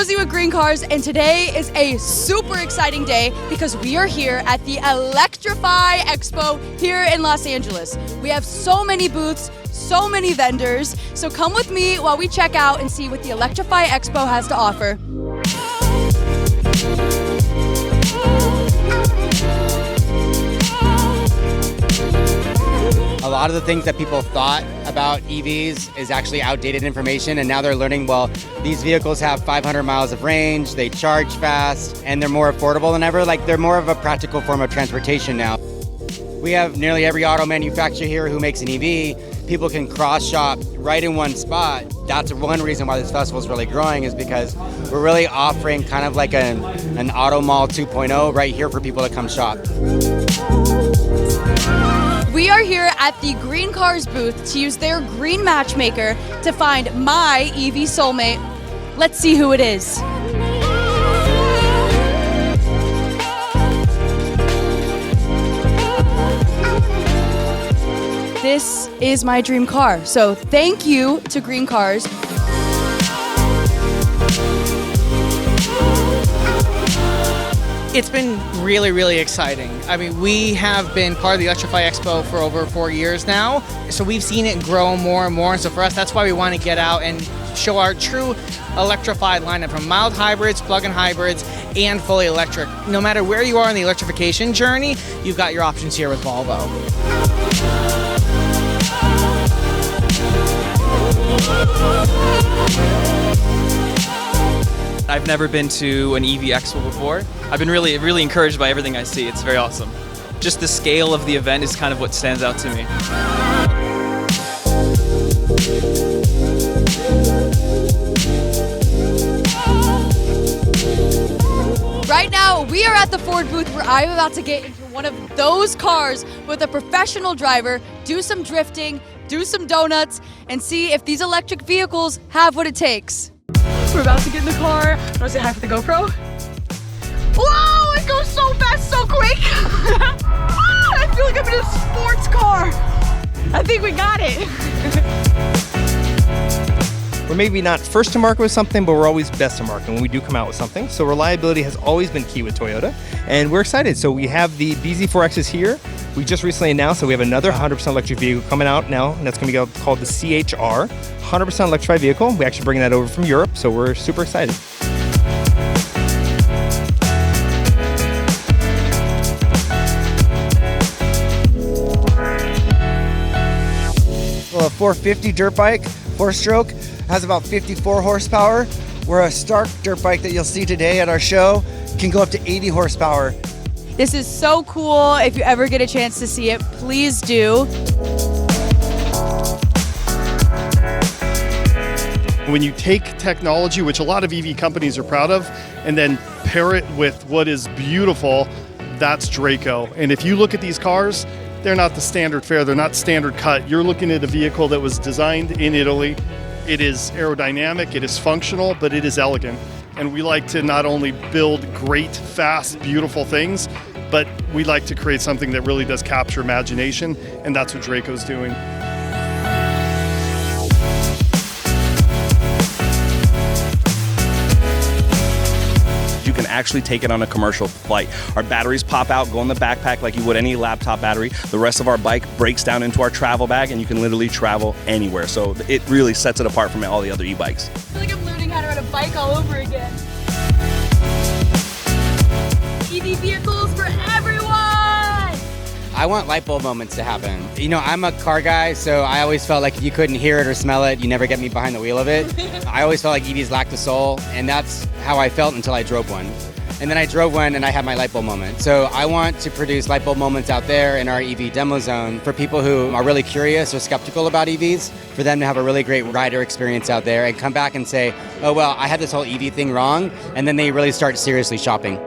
Josie with GreenCars, and today is a super exciting day because we are here at the Electrify Expo here in Los Angeles. We have so many booths, so many vendors, so come with me while we check out and see what the Electrify Expo has to offer. A lot of the things that people thought about EVs is actually outdated information, and now they're learning, well, these vehicles have 500 miles of range, they charge fast, and they're more affordable than ever. Like, they're more of a practical form of transportation now. We have nearly every auto manufacturer here who makes an EV. People can cross-shop right in one spot. That's one reason why this festival is really growing, is because we're really offering kind of like an auto mall 2.0 right here for people to come shop. We are here at the GreenCars booth to use their Green Matchmaker to find my EV Soulmate. Let's see who it is. This is my dream car, so thank you to GreenCars. It's been really, really exciting. I mean, we have been part of the Electrify Expo for over 4 years now, so we've seen it grow more and more, and so for us, that's why we want to get out and show our true electrified lineup, from mild hybrids, plug-in hybrids, and fully electric. No matter where you are in the electrification journey, you've got your options here with Volvo. I've never been to an EV Expo before. I've been really encouraged by everything I see. It's very awesome. Just the scale of the event is kind of what stands out to me. Right now, we are at the Ford booth where I'm about to get into one of those cars with a professional driver, do some drifting, do some donuts, and see if these electric vehicles have what it takes. We're about to get in the car. Want to say hi for the GoPro? Whoa, it goes so fast, so quick. I feel like I'm in a sports car. I think we got it. We're maybe not first to market with something, but we're always best to market when we do come out with something. So reliability has always been key with Toyota, and we're excited. So we have the BZ4Xs here. We just recently announced that we have another 100% electric vehicle coming out now, and that's going to be called the CHR, 100% electrified vehicle. We're actually bringing that over from Europe, so we're super excited. Well, a 450 dirt bike, 4-stroke, has about 54 horsepower, where a Stark dirt bike that you'll see today at our show can go up to 80 horsepower. This is so cool. If you ever get a chance to see it, please do. When you take technology, which a lot of EV companies are proud of, and then pair it with what is beautiful, that's Drako. And if you look at these cars, they're not the standard fare, they're not standard cut. You're looking at a vehicle that was designed in Italy. It is aerodynamic, it is functional, but it is elegant. And we like to not only build great, fast, beautiful things, but we like to create something that really does capture imagination, and that's what Drako's doing. You can actually take it on a commercial flight. Our batteries pop out, go in the backpack like you would any laptop battery. The rest of our bike breaks down into our travel bag, and you can literally travel anywhere. So it really sets it apart from all the other e-bikes. I feel like I'm learning how to ride a bike all over again. EV vehicles for everyone! I want light bulb moments to happen. You know, I'm a car guy, so I always felt like if you couldn't hear it or smell it, you never get me behind the wheel of it. I always felt like EVs lacked a soul, and that's how I felt until I drove one. And then I drove one and I had my light bulb moment. So I want to produce light bulb moments out there in our EV demo zone for people who are really curious or skeptical about EVs, for them to have a really great rider experience out there and come back and say, oh, well, I had this whole EV thing wrong, and then they really start seriously shopping.